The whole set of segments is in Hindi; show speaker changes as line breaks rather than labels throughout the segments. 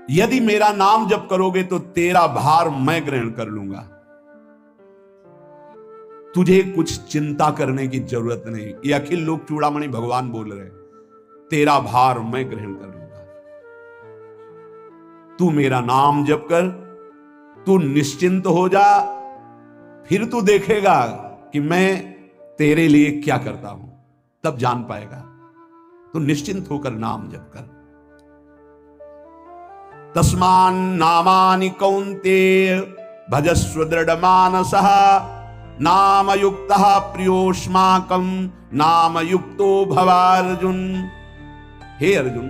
यदि मेरा नाम जप करोगे तो तेरा भार मैं ग्रहण कर लूंगा। तुझे कुछ चिंता करने की जरूरत नहीं। ये अखिल लोक चूड़ामणि भगवान बोल रहे, तेरा भार मैं ग्रहण कर लूंगा। तू मेरा नाम जप कर, तू निश्चिंत हो जा, फिर तू देखेगा कि मैं तेरे लिए क्या करता हूं, तब जान पाएगा। तो निश्चिंत होकर नाम जप कर। तस्मान नामानि कौन्तेय भजस्व दृढ़मानसः नाम युक्तः प्रियोष्माकं नाम युक्तो भवार्जुन। हे अर्जुन,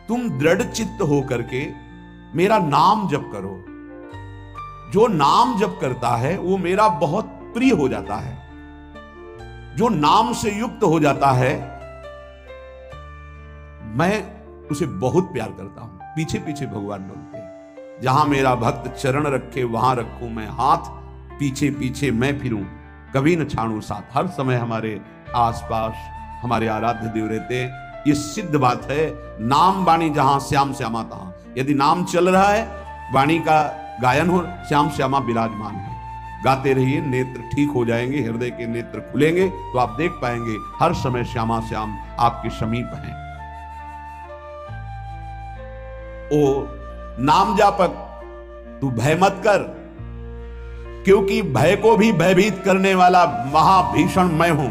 तुम दृढ़ चित्त होकर के मेरा नाम जप करो। जो नाम जप करता है वो मेरा बहुत प्रिय हो जाता है। जो नाम से युक्त हो जाता है मैं उसे बहुत प्यार करता हूं। पीछे पीछे भगवान बोलते हैं, जहां मेरा भक्त चरण रखे वहां रखूं मैं हाथ, पीछे पीछे मैं फिरूं कभी न छाड़ू साथ। हर समय हमारे आसपास हमारे आराध्य देव रहते हैं। ये सिद्ध बात है। नाम वाणी जहां श्याम श्यामा तहां। यदि नाम चल रहा है, वाणी का गायन हो, श्याम श्यामा विराजमान है। गाते रहिए, नेत्र ठीक हो जाएंगे, हृदय के नेत्र खुलेंगे तो आप देख पाएंगे हर समय श्यामा श्याम आपके समीप हैं। ओ नाम जापक, तू भय मत कर, क्योंकि भय को भी भयभीत करने वाला महाभीषण मैं हूं।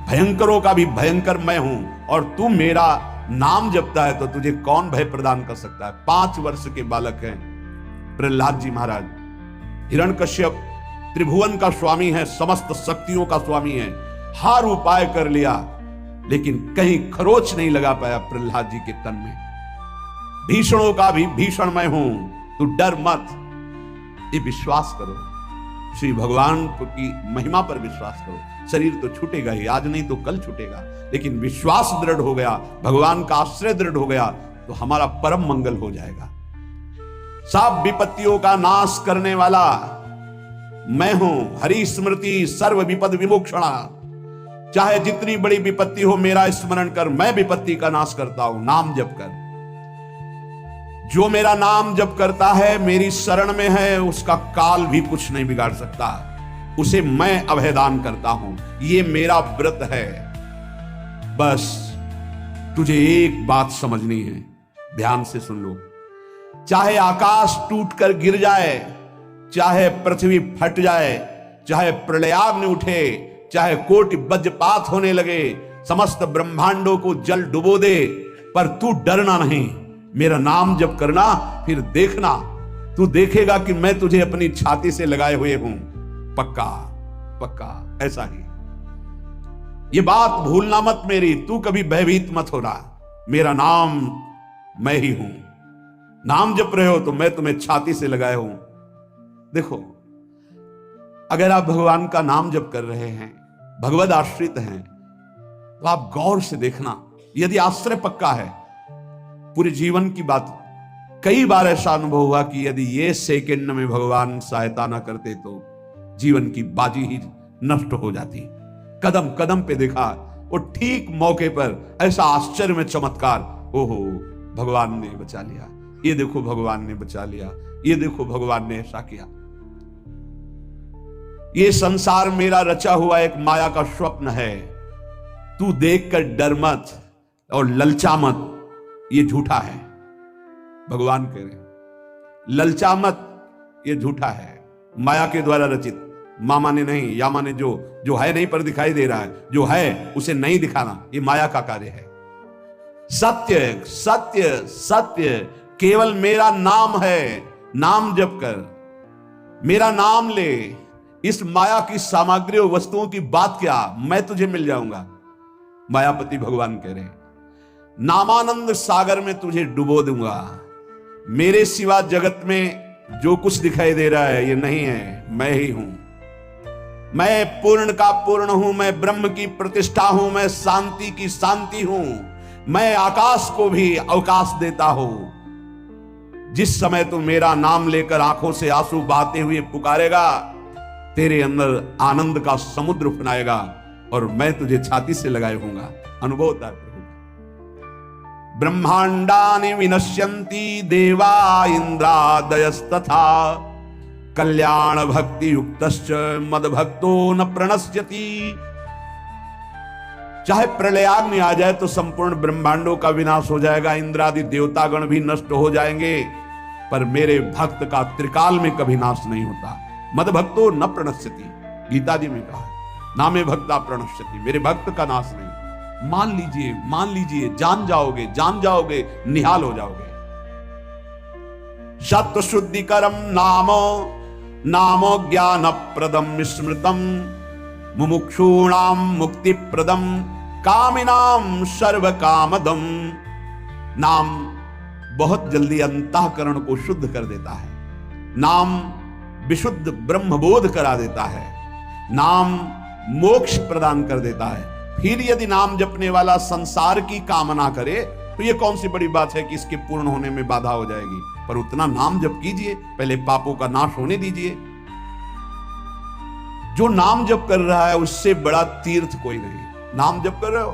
भयंकरों का भी भयंकर मैं हूं, और तू मेरा नाम जपता है तो तुझे कौन भय प्रदान कर सकता है। 5 वर्ष के बालक हैं प्रहलाद जी महाराज। हिरण्यकश्यप त्रिभुवन का स्वामी है, समस्त शक्तियों का स्वामी है। हर उपाय कर लिया लेकिन कहीं खरोच नहीं लगा पाया प्रहलाद जी के तन में। भीषणों का भी भीषण मैं हूं, तू डर मत। ये विश्वास करो, श्री भगवान की महिमा पर विश्वास करो। शरीर तो छूटेगा ही, आज नहीं तो कल छूटेगा, लेकिन विश्वास दृढ़ हो गया, भगवान का आश्रय दृढ़ हो गया तो हमारा परम मंगल हो जाएगा। सब विपत्तियों का नाश करने वाला मैं हूं। हरि स्मृति सर्व विपद विमोक्षणा। चाहे जितनी बड़ी विपत्ति हो, मेरा स्मरण कर, मैं विपत्ति का नाश करता हूं। नाम जप कर। जो मेरा नाम जप करता है, मेरी शरण में है, उसका काल भी कुछ नहीं बिगाड़ सकता। उसे मैं अभयदान करता हूं। ये मेरा व्रत है। बस तुझे एक बात समझनी है, ध्यान से सुन लो। चाहे आकाश टूटकर गिर जाए, चाहे पृथ्वी फट जाए, चाहे प्रलयाग्नि उठे, चाहे कोटि वज्रपात होने लगे, समस्त ब्रह्मांडों को जल डुबो दे, पर तू डरना नहीं। मेरा नाम जप करना, फिर देखना, तू देखेगा कि मैं तुझे अपनी छाती से लगाए हुए हूं। पक्का पक्का ऐसा ही। ये बात भूलना मत मेरी। तू कभी भयभीत मत होना। मेरा नाम मैं ही हूं। नाम जप रहे हो तो मैं तुम्हें छाती से लगाए हूं। देखो, अगर आप भगवान का नाम जप कर रहे हैं, भगवद आश्रित हैं, तो आप गौर से देखना। यदि आश्रय पक्का है, पूरे जीवन की बात, कई बार ऐसा अनुभव हुआ कि यदि ये सेकंड में भगवान सहायता ना करते तो जीवन की बाजी ही नष्ट हो जाती। कदम कदम पे देखा, वो ठीक मौके पर ऐसा आश्चर्य में चमत्कार, ओहो भगवान ने बचा लिया, ये देखो भगवान ने बचा लिया, ये देखो भगवान ने ऐसा किया। ये संसार मेरा रचा हुआ एक माया का स्वप्न है। तू देखकर डर मत और ललचा मत, ये झूठा है। भगवान कह रहे ललचा मत, ये झूठा है, माया के द्वारा रचित। मामा ने नहीं, यामा ने जो है नहीं पर दिखाई दे रहा है, जो है उसे नहीं दिखाना, ये माया का कार्य है। सत्य सत्य सत्य केवल मेरा नाम है। नाम जप कर, मेरा नाम ले। इस माया की सामग्री और वस्तुओं की बात क्या, मैं तुझे मिल जाऊंगा। मायापति भगवान कह रहे नामानंद सागर में तुझे डुबो दूंगा। मेरे सिवा जगत में जो कुछ दिखाई दे रहा है ये नहीं है, मैं ही हूं। मैं पूर्ण का पूर्ण हूं, मैं ब्रह्म की प्रतिष्ठा हूं, मैं शांति की शांति हूं, मैं आकाश को भी अवकाश देता हूं। जिस समय तू मेरा नाम लेकर आंखों से आंसू बहाते हुए पुकारेगा, तेरे अंदर आनंद का समुद्र उफनाएगा और मैं तुझे छाती से लगाए होऊंगा। अनुभव होता है प्रभु। ब्रह्मांडानि विनश्यन्ति देवा इंद्रादयस्तथा कल्याण भक्ति युक्तश्च मद भक्तो न प्रणश्यति। चाहे प्रलयाग्नि आ जाए तो संपूर्ण ब्रह्मांडों का विनाश हो जाएगा, इंद्रादि देवतागण भी नष्ट हो जाएंगे, पर मेरे भक्त का त्रिकाल में कभी नाश नहीं होता। मद भक्तो न प्रणश्यति, गीता जी में कहा है, नामे भक्ता प्रणश्यति, मेरे भक्त का नाश नहीं। मान लीजिए, जान जाओगे, निहाल हो जाओगे। सत्व शुद्धिकरम नामो ज्ञान प्रदम स्मृतम मुमुक्षूणाम मुक्ति प्रदम कामिनाम सर्व कामदम। नाम बहुत जल्दी अंतःकरण को शुद्ध कर देता है, नाम विशुद्ध ब्रह्मबोध करा देता है, नाम मोक्ष प्रदान कर देता है। फिर यदि नाम जपने वाला संसार की कामना करे तो यह कौन सी बड़ी बात है कि इसके पूर्ण होने में बाधा हो जाएगी। पर उतना नाम जप कीजिए, पहले पापों का नाश होने दीजिए। जो नाम जप कर रहा है उससे बड़ा तीर्थ कोई नहीं। नाम जप कर रहे हो,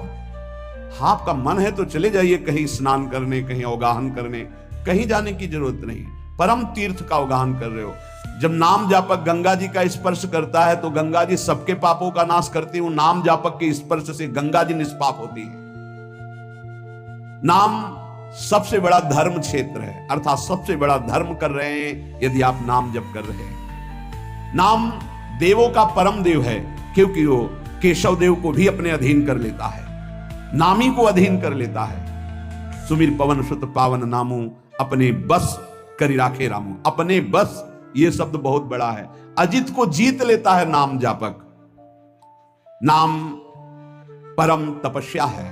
हाँ आपका मन है तो चले जाइए कहीं स्नान करने, कहीं अवगाहन करने, कहीं जाने की जरूरत नहीं। परम तीर्थ का अवगाहन कर रहे हो। जब नाम जापक गंगा जी का स्पर्श करता है तो गंगा जी सबके पापों का नाश करती हूं, नाम जापक के स्पर्श से गंगा जी निष्पाप होती है। नाम सबसे बड़ा धर्म क्षेत्र है, अर्थात सबसे बड़ा धर्म कर रहे हैं यदि आप नाम जप कर रहे हैं। नाम देवों का परम देव है, क्योंकि वो केशव देव को भी अपने अधीन कर लेता है, नामी को अधीन कर लेता है। सुमिर पवन सुत पावन नामू अपने बस करी राखे रामू। अपने बस, ये शब्द बहुत बड़ा है। अजित को जीत लेता है नाम जापक। नाम परम तपस्या है।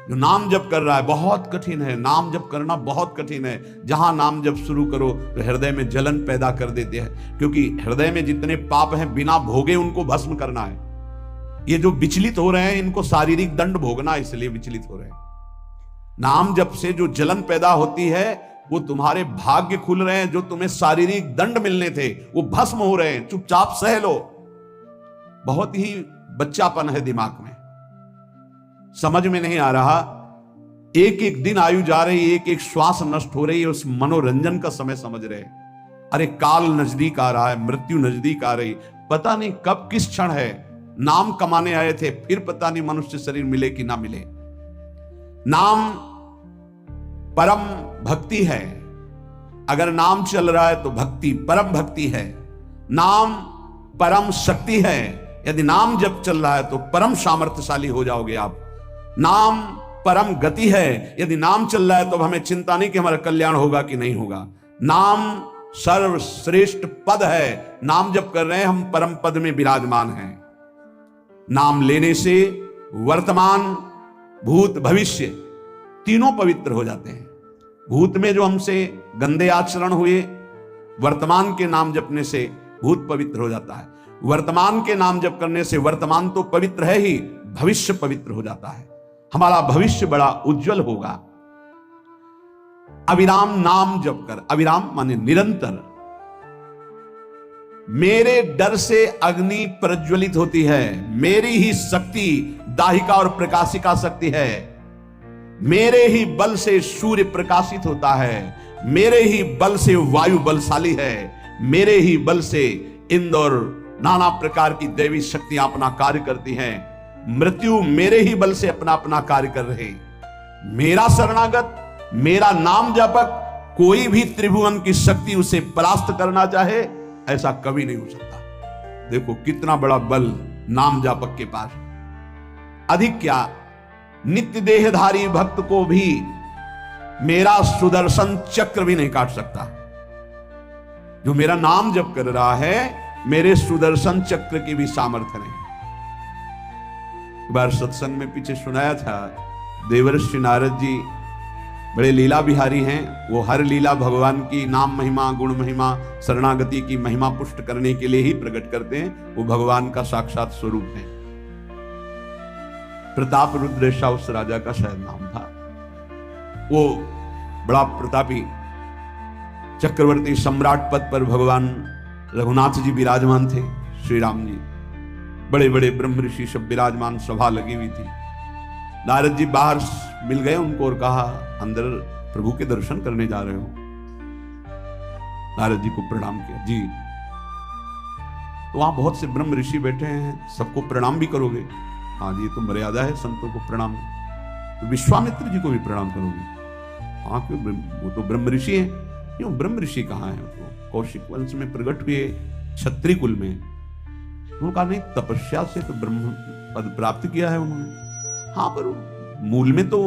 जो नाम जप कर रहा है बहुत कठिन है, नाम जप करना बहुत कठिन है। जहां नाम जप शुरू करो तो हृदय में जलन पैदा कर देते हैं, क्योंकि हृदय में जितने पाप हैं बिना भोगे उनको भस्म करना है। ये जो विचलित हो रहे हैं इनको शारीरिक दंड भोगना, इसलिए विचलित हो रहे हैं। नाम जप से जो जलन पैदा होती है वो तुम्हारे भाग्य खुल रहे हैं, जो तुम्हें शारीरिक दंड मिलने थे वो भस्म हो रहे हैं। चुपचाप सह लो। बहुत ही बच्चापन है दिमाग में, समझ में नहीं आ रहा। एक एक दिन आयु जा रही, एक एक श्वास नष्ट हो रही है, उस मनोरंजन का समय समझ रहे। अरे काल नजदीक आ रहा है, मृत्यु नजदीक आ रही, पता नहीं कब किस क्षण है। नाम कमाने आए थे, फिर पता नहीं मनुष्य शरीर मिले कि ना मिले। नाम परम भक्ति है। अगर नाम चल रहा है तो भक्ति परम भक्ति है। नाम परम शक्ति है। यदि नाम जब चल रहा है तो परम सामर्थ्यशाली हो जाओगे आप। नाम परम गति है। यदि नाम चल रहा है तो हमें चिंता नहीं कि हमारा कल्याण होगा कि नहीं होगा। नाम सर्वश्रेष्ठ पद है। नाम जब कर रहे हैं हम परम पद में विराजमान हैं। नाम लेने से वर्तमान भूत भविष्य तीनों पवित्र हो जाते हैं। भूत में जो हमसे गंदे आचरण हुए, वर्तमान के नाम जपने से भूत पवित्र हो जाता है। वर्तमान के नाम जप करने से वर्तमान तो पवित्र है ही, भविष्य पवित्र हो जाता है। हमारा भविष्य बड़ा उज्जवल होगा। अविराम नाम जप कर, अविराम माने निरंतर। मेरे डर से अग्नि प्रज्वलित होती है, मेरी ही शक्ति दाहिका और प्रकाशिका शक्ति है। मेरे ही बल से सूर्य प्रकाशित होता है, मेरे ही बल से वायु बलशाली है, मेरे ही बल से इंद्र और नाना प्रकार की दैवी शक्तियां अपना कार्य करती हैं। मृत्यु मेरे ही बल से अपना अपना कार्य कर रहे। मेरा शरणागत, मेरा नाम जापक, कोई भी त्रिभुवन की शक्ति उसे परास्त करना चाहे ऐसा कभी नहीं हो सकता। देखो कितना बड़ा बल नाम जापक के पास। अधिक क्या, नित्य देहधारी भक्त को भी मेरा सुदर्शन चक्र भी नहीं काट सकता। जो मेरा नाम जप कर रहा है, मेरे सुदर्शन चक्र की भी सामर्थ्य नहीं। एक बार सत्संग में पीछे सुनाया था, देवर्षि नारद जी बड़े लीला बिहारी हैं। वो हर लीला भगवान की नाम महिमा, गुण महिमा, शरणागति की महिमा पुष्ट करने के लिए ही प्रकट करते हैं। वो भगवान का साक्षात स्वरूप है। प्रताप रुद्रेशा उस राजा का शायद नाम था। वो बड़ा प्रतापी चक्रवर्ती सम्राट पद पर भगवान रघुनाथ जी विराजमान थे। श्री राम जी, बड़े बड़े ब्रह्म ऋषि सब विराजमान, सभा लगी हुई थी। नारद जी बाहर मिल गए उनको और कहा, अंदर प्रभु के दर्शन करने जा रहे हो। नारद जी को प्रणाम किया। जी, तो वहां बहुत से ब्रह्म ऋषि बैठे हैं, सबको प्रणाम भी करोगे? हाँ जी, तो मर्यादा है संतों को प्रणाम। तो विश्वामित्र जी को भी प्रणाम करोगे? हाँ, क्यों, वो तो ब्रह्म ऋषि हैं। क्यों, ब्रह्म ऋषि कहाँ है? तो कौशिक वंश में प्रकट हुए, क्षत्रिय कुल में। उन्होंने कहा नहीं, तपस्या से तो ब्रह्म पद प्राप्त किया है उन्होंने। हाँ, पर मूल में तो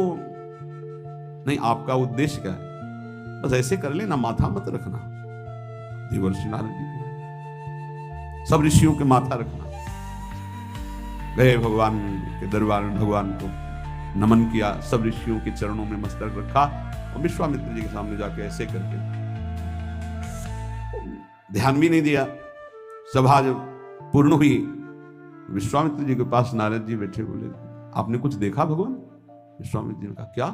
नहीं। आपका उद्देश्य क्या है? बस ऐसे कर लेना, माथा मत रखना। देवर्षि नारद जी को, सब ऋषियों के माथा रखना। गए भगवान के दरबार में, भगवान को नमन किया, सब ऋषियों के चरणों में मस्तक रखा और विश्वामित्र जी के सामने जाके ऐसे करके ध्यान भी नहीं दिया। सभा जब पूर्ण हुई, विश्वामित्र जी के पास नारद जी बैठे, बोले आपने कुछ देखा भगवान? विश्वामित्र जी ने कहा क्या?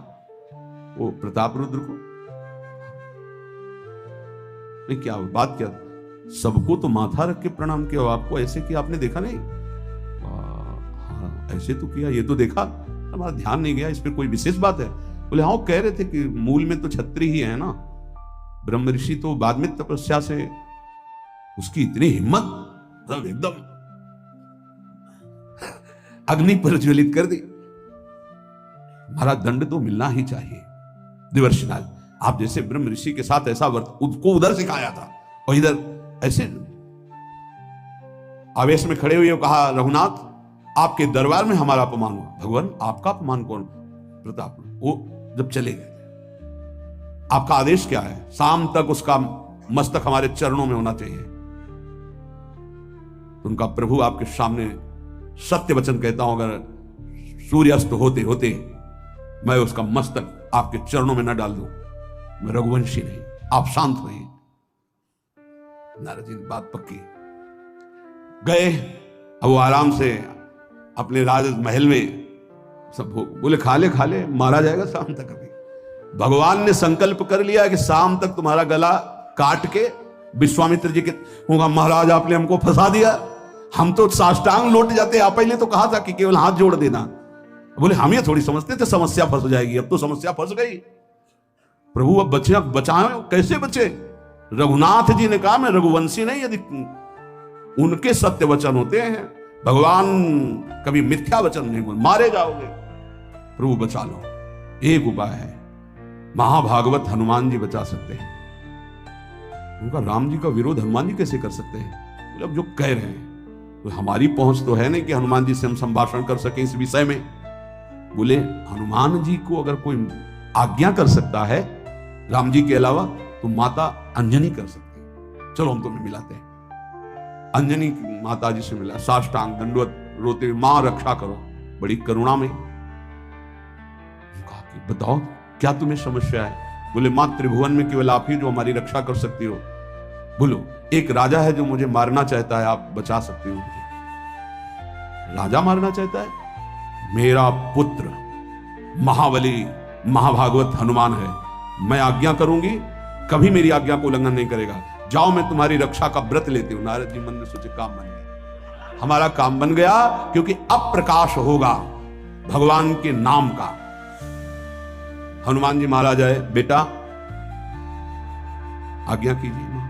वो प्रताप रुद्र को? नहीं, क्या बात क्या? सबको तो माथा रख के प्रणाम किया, आपको ऐसे किया, आपने देखा नहीं? हाँ, ऐसे तो किया, ये तो देखा, हमारा ध्यान नहीं गया, इस पर कोई विशेष बात है? बोले हाँ, वो कह रहे थे कि मूल में तो क्षत्रिय ही है ना, ब्रह्म ऋषि तो बाद में तपस्या से, उसकी इतनी हिम्मत, मतलब एकदम अग्नि प्रज्वलित कर दी। हमारा दंड तो मिलना ही चाहिए। देवर्षिनाथ, आप जैसे ब्रह्म ऋषि के साथ ऐसा उसको उधर सिखाया था और इधर ऐसे आवेश में खड़े हुए कहा, रघुनाथ आपके दरबार में हमारा अपमान हुआ। भगवान, आपका अपमान कौन? प्रताप। वो जब चले गए, आपका आदेश क्या है? शाम तक उसका मस्तक हमारे चरणों में होना चाहिए। उनका प्रभु आपके सामने सत्य वचन कहता हूं, अगर सूर्यास्त होते होते मैं उसका मस्तक आपके चरणों में न डाल दूं, मैं रघुवंशी नहीं। आप शांत होइए। नारद जी ने बात पक्की। गए, अब वो आराम से अपने राज महल में, सब बोले खा ले, मारा जाएगा शाम तक। अभी भगवान ने संकल्प कर लिया कि शाम तक तुम्हारा गला काट के विश्वामित्र जी के होगा। महाराज आपने हमको फंसा दिया, हम तो साष्टांग लौट जाते। आप पहले तो कहा था कि केवल हाथ जोड़ देना। बोले हम ये थोड़ी समझते थे समस्या फंस जाएगी, अब तो समस्या फंस गई। प्रभु अब बचाए, कैसे बचे? रघुनाथ जी ने कहा मैं रघुवंशी नहीं, यदि उनके सत्य वचन होते हैं, भगवान कभी मिथ्या वचन नहीं बोल, मारे जाओगे। प्रभु बचा लो। एक उपाय है, महाभागवत हनुमान जी बचा सकते हैं। उनका राम जी का विरोध हनुमान जी कैसे कर सकते हैं? बोले अब जो कह रहे हैं तो हमारी पहुंच तो है नहीं कि हनुमान जी से हम संभाषण कर सके इस विषय में। बोले हनुमान जी को अगर कोई आज्ञा कर सकता है राम जी के अलावा, तो माता अंजनी कर सकती है। चलो हम तुम्हें मिलाते हैं। अंजनी माता जी से मिला, साष्टांग दंडवत रोते, मां रक्षा करो, बड़ी करुणा में। कहा कि बताओ क्या तुम्हें समस्या है? बोले मां, त्रिभुवन में केवल आप ही जो हमारी रक्षा कर सकती हो। बोलो, एक राजा है जो मुझे मारना चाहता है, आप बचा सकते हो मुझे? राजा मारना चाहता है? मेरा पुत्र महाबली महाभागवत हनुमान है, मैं आज्ञा करूंगी, कभी मेरी आज्ञा को उल्लंघन नहीं करेगा। जाओ, मैं तुम्हारी रक्षा का व्रत लेती हूं। नारद जी मन में सोचे काम बन गया, हमारा काम बन गया, क्योंकि अब प्रकाश होगा भगवान के नाम का। हनुमान जी महाराज आए, बेटा आज्ञा कीजिए मां,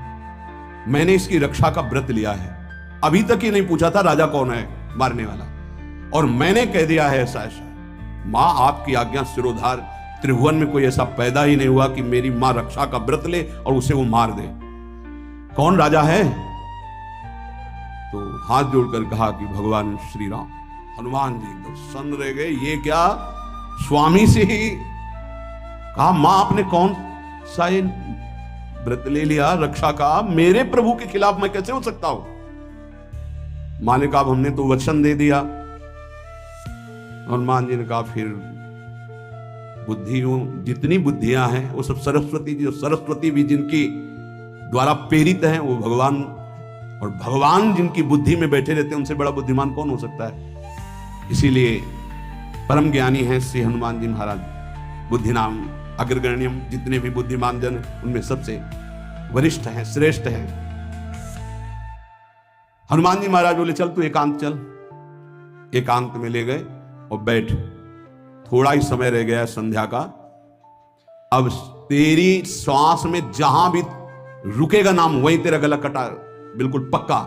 मैंने इसकी रक्षा का व्रत लिया है। अभी तक ही नहीं पूछा था राजा कौन है मारने वाला, और मैंने कह दिया है ऐसा ऐसा। मां आपकी आज्ञा सिरोधार, त्रिभुवन में कोई ऐसा पैदा ही नहीं हुआ कि मेरी मां रक्षा का व्रत ले और उसे वो मार दे। कौन राजा है? तो हाथ जोड़कर कहा कि भगवान श्री राम। हनुमान जी तो सन्न रह गए, ये क्या? स्वामी से ही कहा, मां आपने कौन सा व्रत ले लिया रक्षा का? मेरे प्रभु के खिलाफ मैं कैसे हो सकता हूं? मां ने कहा हमने तो वचन दे दिया। हनुमान जी ने कहा फिर बुद्धियों, जितनी बुद्धियां हैं वो सब सरस्वती जी, सरस्वती भी जिनकी द्वारा प्रेरित हैं वो भगवान, और भगवान जिनकी बुद्धि में बैठे रहते हैं उनसे बड़ा बुद्धिमान कौन हो सकता है? इसीलिए परम ज्ञानी हैं श्री हनुमान जी महाराज। बुद्धि नाम अग्रगण्यम, जितने भी बुद्धिमान जन उनमें सबसे वरिष्ठ हैं, श्रेष्ठ हैं। हनुमान जी महाराज बोले चल तू एकांत चल। एकांत में ले गए और बैठ। थोड़ा ही समय रह गया संध्या का, अब तेरी श्वास में जहां भी रुकेगा नाम, वहीं तेरा गला कटा, बिल्कुल पक्का।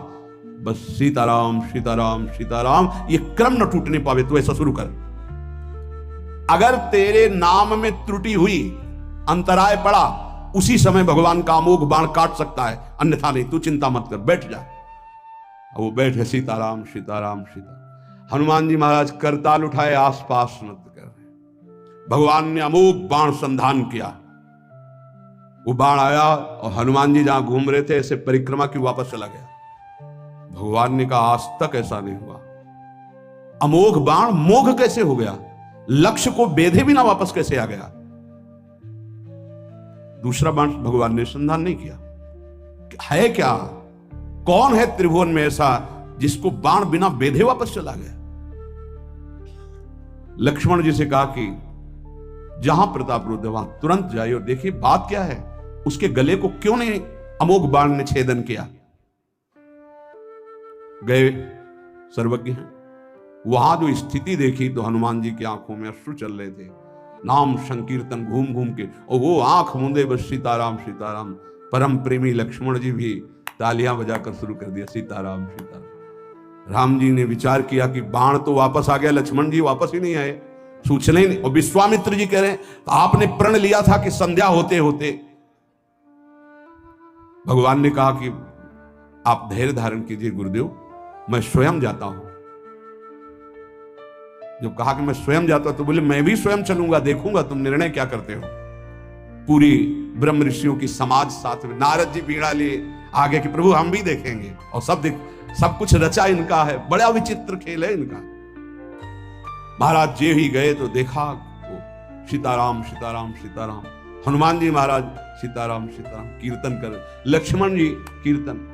बस सीताराम सीताराम सीताराम, ये क्रम न टूटने पावे, तो ऐसा शुरू कर। अगर तेरे नाम में त्रुटि हुई, अंतराय पड़ा, उसी समय भगवान का अमोघ बाण काट सकता है, अन्यथा नहीं। तू चिंता मत कर, बैठ जा। वो बैठे, सीताराम सीताराम सीताराम। हनुमान जी महाराज करताल उठाए, आसपास नृत्य कर रहे। भगवान ने अमोघ बाण संधान किया। वो बाण आया और हनुमान जी जहां घूम रहे थे ऐसे परिक्रमा की, वापस चला गया। भगवान ने कहा आज तक ऐसा नहीं हुआ। अमोघ बाण मोघ कैसे हो गया? लक्ष्य को बेधे बिना वापस कैसे आ गया? दूसरा बाण भगवान ने संधान नहीं किया। है क्या? कौन है त्रिभुवन में ऐसा जिसको बाण बिना बेधे वापस चला गया? लक्ष्मण जी से कहा कि जहां प्रताप रुद्र वहां तुरंत जाइए और देखिए बात क्या है, उसके गले को क्यों नहीं अमोघ बाण ने छेदन किया। गए, सर्वज्ञ हैं। वहां जो स्थिति देखी तो हनुमान जी की आंखों में अश्रु चल रहे थे। नाम संकीर्तन घूम घूम के, और वो आंख मूंदे बस सीताराम सीताराम। परम प्रेमी लक्ष्मण जी भी तालियां बजाकर शुरू कर दिया, सीताराम सीताराम। राम जी ने विचार किया कि बाण तो वापस आ गया, लक्ष्मण जी वापस ही नहीं आए, सूचना ही नहीं। और विश्वामित्र जी कह रहे हैं आपने प्रण लिया था कि संध्या होते होते। भगवान ने कहा कि आप धैर्य धारण कीजिए गुरुदेव, मैं स्वयं जाता हूं। जब कहा कि मैं स्वयं जाता हूं तो बोले मैं भी स्वयं चलूंगा, देखूंगा तुम निर्णय क्या करते हो। पूरी ब्रह्म ऋषियों की समाज साथ में, नारद जी बीड़ा लिए आगे कि प्रभु हम भी देखेंगे। और सब कुछ रचा इनका है, बड़ा विचित्र खेल है इनका। महाराज जे ही गए तो देखा वो सीताराम सीताराम सीताराम। हनुमान जी महाराज सीताराम सीताराम कीर्तन कर, लक्ष्मण जी कीर्तन।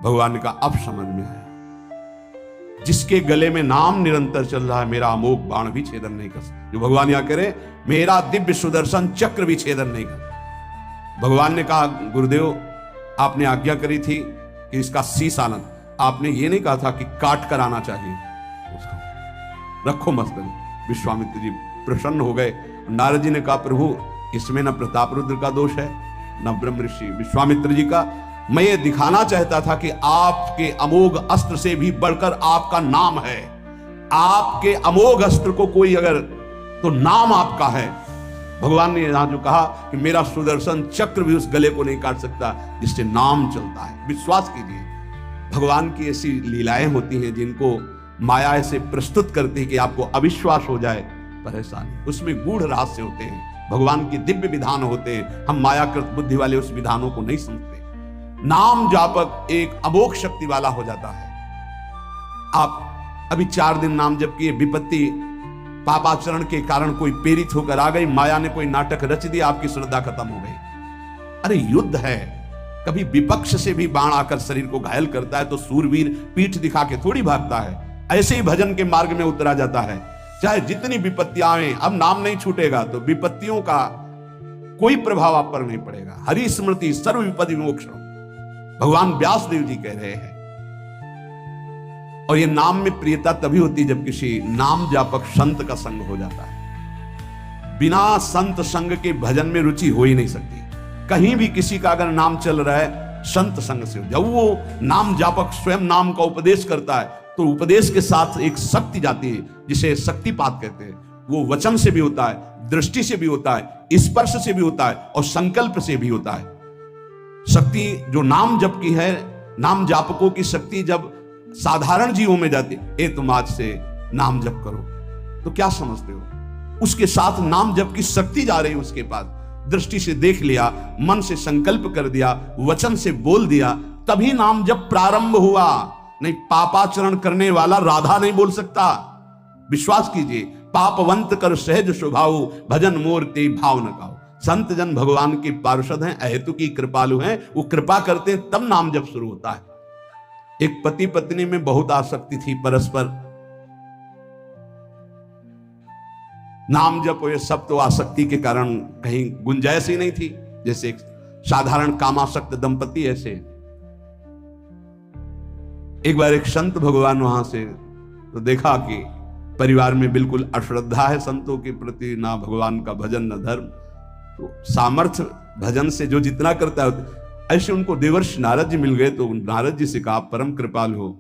भगवान ने कहा अब समझ में आया, जिसके गले में नाम निरंतर चल रहा है, मेरा अमोघ बाण भी छेदन नहीं कर सकता। जो भगवान यहां करे, मेरा दिव्य सुदर्शन चक्र भी छेदन नहीं कर। भगवान ने कहा गुरुदेव आपने आज्ञा करी थी कि इसका शीश आनंद, आपने ये नहीं कहा था कि काट कर आना चाहिए उसको, रखो मस्तक। विश्वामित्र जी प्रसन्न हो गए। नारद जी ने कहा प्रभु इसमें न प्रताप रुद्र का दोष है न ब्रह्म ऋषि विश्वामित्र जी का। मैं ये दिखाना चाहता था कि आपके अमोघ अस्त्र से भी बढ़कर आपका नाम है। आपके अमोघ अस्त्र को कोई अगर, तो नाम आपका है। भगवान ने यहां जो कहा कि मेरा सुदर्शन चक्र भी उस गले को नहीं काट सकता जिससे नाम चलता है। विश्वास कीजिए, भगवान की ऐसी लीलाएं होती हैं जिनको माया ऐसे प्रस्तुत करती है कि आपको अविश्वास हो जाए, पर ऐसा नहीं। उसमें गूढ़ रहस्य होते हैं, भगवान के दिव्य विधान होते हैं। हम मायाकृत बुद्धि वाले उस विधानों को नहीं समझते। नाम जापक एक अमोघ शक्ति वाला हो जाता है। आप अभी 4 दिन नाम जप किए, विपत्ति पापाचरण के कारण कोई प्रेरित होकर आ गई, माया ने कोई नाटक रच दिया, आपकी श्रद्धा खत्म हो गई। अरे युद्ध है, कभी विपक्ष से भी बाण आकर शरीर को घायल करता है तो सूरवीर पीठ दिखा के थोड़ी भागता है। ऐसे ही भजन के मार्ग में उतरा जाता है। चाहे जितनी विपत्तियां आए, अब नाम नहीं छूटेगा तो विपत्तियों का कोई प्रभाव आप पर नहीं पड़ेगा। हरि स्मृति सर्व विपत्ति मोक्षम, भगवान व्यास देव जी कह रहे हैं। और ये नाम में प्रियता तभी होती जब किसी नाम जापक संत का संग हो जाता है। बिना संत संग के भजन में रुचि हो ही नहीं सकती। कहीं भी किसी का अगर नाम चल रहा है, संत संग से, जब वो नाम जापक स्वयं नाम का उपदेश करता है तो उपदेश के साथ एक शक्ति जाती है जिसे शक्तिपात कहते हैं। वो वचन से भी होता है, दृष्टि से भी होता है, स्पर्श से भी होता है और संकल्प से भी होता है। शक्ति जो नाम जप की है, नाम जापकों की शक्ति जब साधारण जीवों में जाती है, ए तुम आज से नाम जप करो, तो क्या समझते हो? उसके साथ नाम जप की शक्ति जा रही है उसके पास। दृष्टि से देख लिया, मन से संकल्प कर दिया, वचन से बोल दिया, तभी नाम जप प्रारंभ हुआ। नहीं, पापाचरण करने वाला राधा नहीं बोल सकता। विश्वास कीजिए, पापवंत कर सहज स्वभाव, भजन मोर ते भाव न गाओ। संत जन भगवान के पार्षद हैं, अहेतु की कृपालु हैं, वो कृपा करते हैं तब नाम जप शुरू होता है। एक पति पत्नी में बहुत आसक्ति थी परस्पर, नाम जप ये सब तो आसक्ति के कारण कहीं गुंजाइश ही नहीं थी, जैसे एक साधारण कामासक्त दंपति। ऐसे एक बार एक संत भगवान वहां से तो देखा कि परिवार में बिल्कुल अश्रद्धा है संतों के प्रति, ना भगवान का भजन न धर्म, तो सामर्थ्य भजन से जो जितना करता है। ऐसे उनको देवर्षि नारद जी मिल गए, तो नारद जी से कहा, परम कृपाल हो,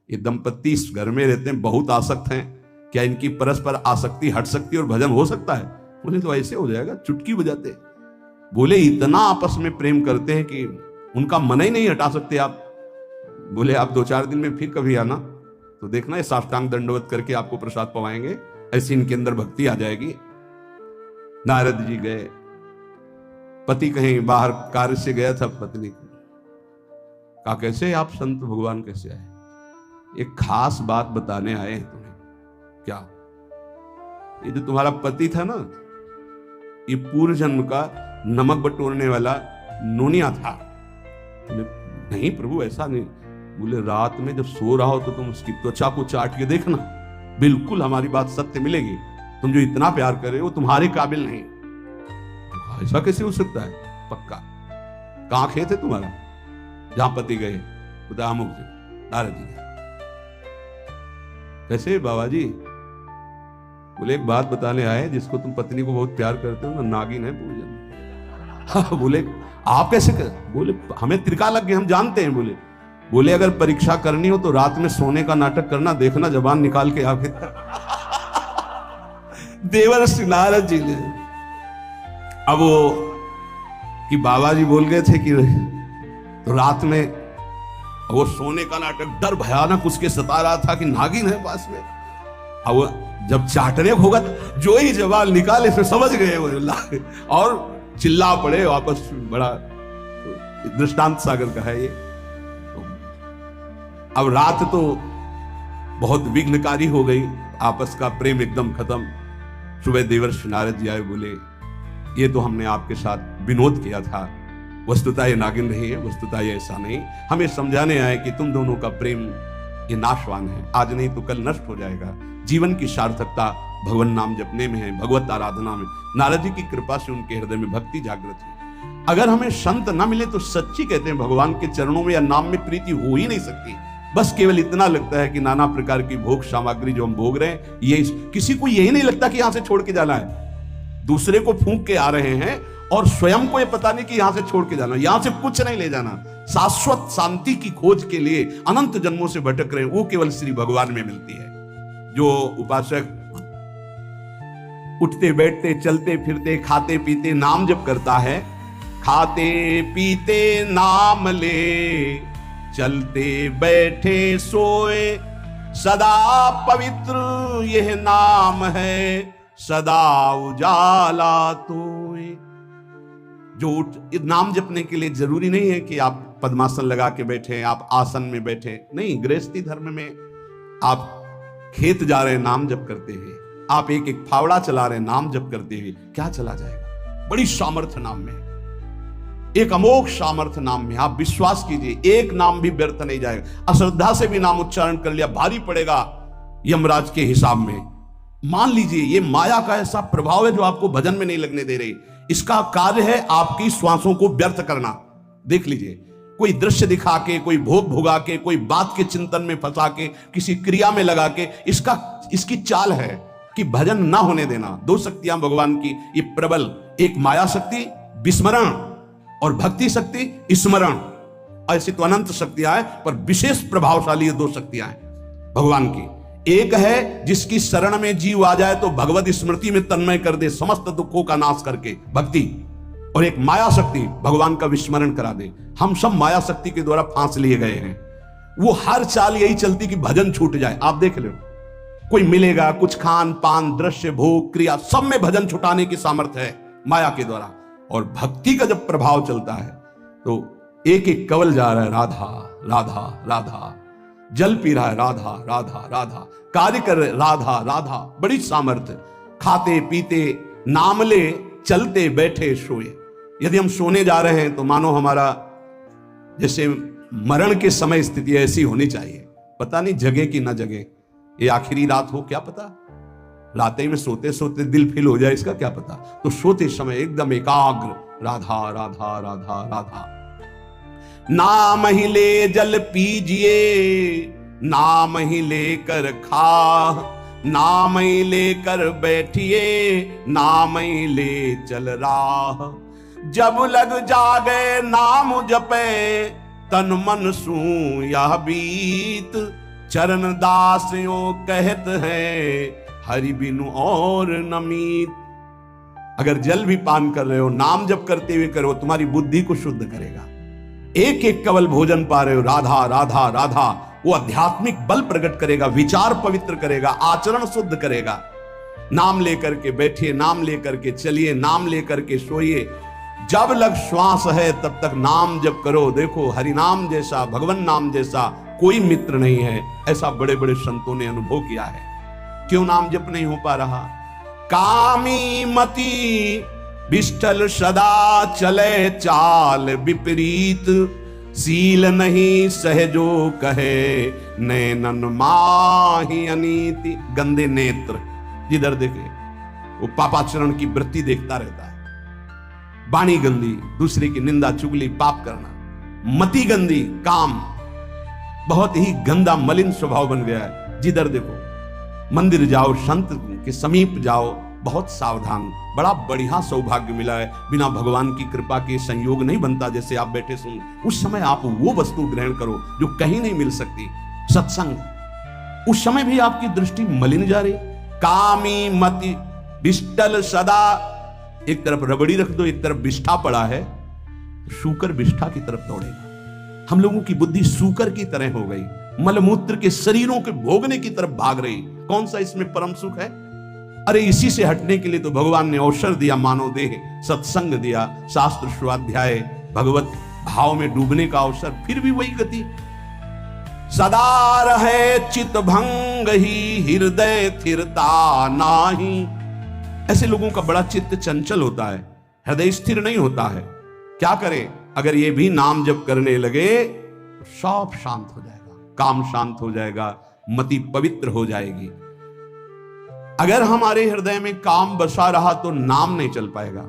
ये दंपत्ति इस घर में रहते हैं, बहुत आसक्त हैं, क्या इनकी परस्पर आसक्ति हट सकती है और भजन हो सकता है? बोले तो ऐसे हो जाएगा, चुटकी बजाते। बोले इतना आपस में प्रेम करते हैं कि उनका मन ही नहीं हटा सकते आप। बोले आप 2-4 दिन में फिर कभी आना तो देखना, ये साष्टांग दंडवत करके आपको प्रसाद पवाएंगे, ऐसी इनके अंदर भक्ति आ जाएगी। नारद जी गए, पति कहीं बाहर कार्य से गया था, पत्नी कहा कैसे आप संत भगवान कैसे आए? एक खास बात बताने आए हैं तुम्हें। क्या? ये जो तुम्हारा पति था ना, ये पूर्व जन्म का नमक बटोरने वाला नोनिया था। नहीं प्रभु ऐसा नहीं। बोले रात में जब सो रहा हो तो तुम उसकी त्वचा को चाट के देखना, बिल्कुल हमारी बात सत्य मिलेगी। तुम जो इतना प्यार कर रहे हो तुम्हारे काबिल नहीं। ऐसा कैसे हो सकता है? पक्का। कहां खेत है तुम्हारा? जहां पति गए अमुक जी, नारद जी। कैसे बाबा जी? बोले एक बात बताने आए, जिसको तुम पत्नी को बहुत प्यार करते हो ना, नागिन है पूजन। बोले आप कैसे कर? बोले हमें त्रिकालज्ञ, हम जानते हैं। बोले अगर परीक्षा करनी हो तो रात में सोने का नाटक करना, देखना जबान निकाल के आगे। देवर्षि नारद जी ने अब वो कि बाबा जी बोल गए थे कि तो रात में वो सोने का नाटक, डर भयानक उसके सता रहा था कि नागिन है पास में। अब जब चाटने होगा जो ही जवाब निकाले फिर समझ गए वो, और चिल्ला पड़े वापस। बड़ा दृष्टांत सागर का है ये। अब रात तो बहुत विघ्नकारी हो गई, आपस का प्रेम एकदम खत्म। सुबह देवर्षि नारद जी आए, बोले ये तो हमने आपके साथ विनोद किया था, वस्तुतः ये नागिन नहीं है, वस्तुतः ये ऐसा नहीं। हमें समझाने आए कि तुम दोनों का प्रेम ये नाशवान है, आज नहीं तो कल नष्ट हो जाएगा। जीवन की सार्थकता भगवान नाम जपने में है, भगवत आराधना में। नारद जी की कृपा से उनके हृदय में भक्ति जागृत हुई। अगर हमें संत न मिले तो सच्ची कहते हैं भगवान के चरणों में या नाम में प्रीति हो ही नहीं सकती। बस केवल इतना लगता है कि नाना प्रकार की भोग सामग्री जो हम भोग रहे हैं, ये किसी को यही नहीं लगता कि यहां से छोड़ के जाना है। दूसरे को फूंक के आ रहे हैं और स्वयं को ये पता नहीं कि यहां से छोड़ के जाना, यहां से कुछ नहीं ले जाना। शाश्वत शांति की खोज के लिए अनंत जन्मों से भटक रहे हैं, वो केवल श्री भगवान में मिलती है। जो उपासक उठते बैठते चलते फिरते खाते पीते नाम जप करता है, खाते पीते नाम ले, चलते बैठे सोए, सदा पवित्र यह नाम है, सदा उजाला तोए। जो नाम जपने के लिए जरूरी नहीं है कि आप पद्मासन लगा के बैठे, आप आसन में बैठे, नहीं। गृहस्थी धर्म में आप खेत जा रहे हैं नाम जप करते हुए, आप एक एक फावड़ा चला रहे हैं नाम जप करते हुए, क्या चला जाएगा? बड़ी सामर्थ्य नाम में, एक अमोघ सामर्थ्य नाम में। आप विश्वास कीजिए, एक नाम भी व्यर्थ नहीं जाएगा। अश्रद्धा से भी नाम उच्चारण कर लिया, भारी पड़ेगा यमराज के हिसाब में। मान लीजिए ये माया का ऐसा प्रभाव है जो आपको भजन में नहीं लगने दे रही। इसका कार्य है आपकी श्वासों को व्यर्थ करना। देख लीजिए, कोई दृश्य दिखा के, कोई भोग भोगा के, कोई बात के चिंतन में फंसा के, किसी क्रिया में लगा के, इसकी चाल है कि भजन ना होने देना। दो शक्तियां भगवान की ये प्रबल, एक माया शक्ति विस्मरण और भक्ति शक्ति स्मरण। ऐसी तो अनंत शक्तियां हैं, पर विशेष प्रभावशाली ये दो शक्तियां हैं भगवान की। एक है जिसकी शरण में जीव आ जाए तो भगवत स्मृति में तन्मय कर दे, समस्त दुखों का नाश करके, भक्ति। और एक माया शक्ति भगवान का विस्मरण करा दे। हम सब माया शक्ति के द्वारा फांस लिए गए हैं। वो हर चाल यही चलती कि भजन छूट जाए। आप देख लो, कोई मिलेगा, कुछ खान पान दृश्य भोग क्रिया सब में भजन छुटाने की सामर्थ्य है माया के द्वारा। और भक्ति का जब प्रभाव चलता है तो एक एक कवल जा रहा है राधा राधा राधा, जल पी रहा है राधा राधा राधा, कार्य कर रहे राधा राधा, बड़ी सामर्थ्य। खाते पीते नाम ले, चलते बैठे सोए। यदि हम सोने जा रहे हैं तो मानो हमारा जैसे मरण के समय स्थिति ऐसी होनी चाहिए। पता नहीं जगे कि ना जगे, ये आखिरी रात हो, क्या पता। रात में सोते सोते दिल फील हो जाए, इसका क्या पता। तो सोते समय एकदम एकाग्र राधा राधा राधा राधा। नाम ही ले जल पीजिए, नाम ही लेकर खा, नाम ही लेकर बैठिए, नाम ही ले चल राह। जब लग जागे नाम जपे, तन मन सू यह बीत। चरण दास यो कहत है, हरि बिनु और नमीत। अगर जल भी पान कर रहे हो, नाम जप करते हुए करो, तुम्हारी बुद्धि को शुद्ध करेगा। एक एक कवल भोजन पा रहे हो, राधा राधा राधा, वो आध्यात्मिक बल प्रकट करेगा, विचार पवित्र करेगा, आचरण शुद्ध करेगा। नाम लेकर के बैठिए, नाम लेकर के चलिए, नाम लेकर के सोइए। जब लग श्वास है तब तक नाम जप करो। देखो, हरि नाम जैसा, भगवान नाम जैसा कोई मित्र नहीं है, ऐसा बड़े बड़े संतों ने अनुभव किया है। क्यों नाम जप नहीं हो पा रहा? कामी मति विष्ठल सदा चले चाल विपरीत। सील नहीं सहजो कहे, नैनन माही अनीति। गंदे नेत्र, जिधर देखे वो पापाचरण की वृत्ति देखता रहता है। वाणी गंदी, दूसरे की निंदा चुगली पाप करना। मति गंदी, काम बहुत ही गंदा मलिन स्वभाव बन गया है। जिधर देखो, मंदिर जाओ, संत के समीप जाओ, बहुत सावधान। बड़ा बढ़िया सौभाग्य मिला है, बिना भगवान की कृपा के संयोग नहीं बनता। जैसे आप बैठे सुन, उस समय आप वो वस्तु ग्रहण करो जो कहीं नहीं मिल सकती, सत्संग। उस समय भी आपकी दृष्टि मलिन जा रही। कामी मति विष्टल सदा, एक तरफ रबड़ी रख दो, एक तरफ बिष्ठा पड़ा है, शूकर बिष्ठा की तरफ दौड़ेगा। हम लोगों की बुद्धि शूकर की तरह हो गई, मलमूत्र के शरीरों के भोगने की तरफ भाग रही। कौन सा इसमें परम सुख है? अरे इसी से हटने के लिए तो भगवान ने अवसर दिया, मानव देह, सत्संग दिया, शास्त्र स्वाध्याय, भगवत भाव में डूबने का अवसर। फिर भी वही गति। सदा रहे चित भंग ही, हृदय स्थिरता नाही। ऐसे लोगों का बड़ा चित्त चंचल होता है, हृदय स्थिर नहीं होता है। क्या करें? अगर ये भी नाम जप करने लगे तो सब शांत हो जाएगा, काम शांत हो जाएगा, मति पवित्र हो जाएगी। अगर हमारे हृदय में काम बसा रहा तो नाम नहीं चल पाएगा,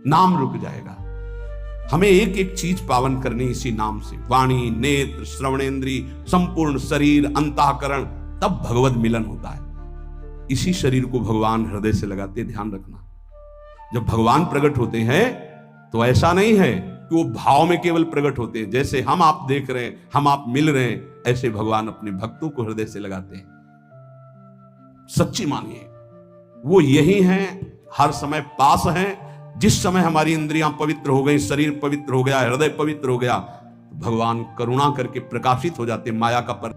नाम रुक जाएगा। हमें एक एक चीज पावन करनी इसी नाम से, वाणी, नेत्र, श्रवणेन्द्री, संपूर्ण शरीर, अंतःकरण, तब भगवत मिलन होता है। इसी शरीर को भगवान हृदय से लगाते, ध्यान रखना। जब भगवान प्रकट होते हैं तो ऐसा नहीं है कि वो भाव में केवल प्रकट होते हैं। जैसे हम आप देख रहे हैं, हम आप मिल रहे हैं, ऐसे भगवान अपने भक्तों को हृदय से लगाते हैं। सच्ची मानिए, वो यही हैं, हर समय पास हैं। जिस समय हमारी इंद्रियां पवित्र हो गई, शरीर पवित्र हो गया, हृदय पवित्र हो गया, भगवान करुणा करके प्रकाशित हो जाते, माया का पर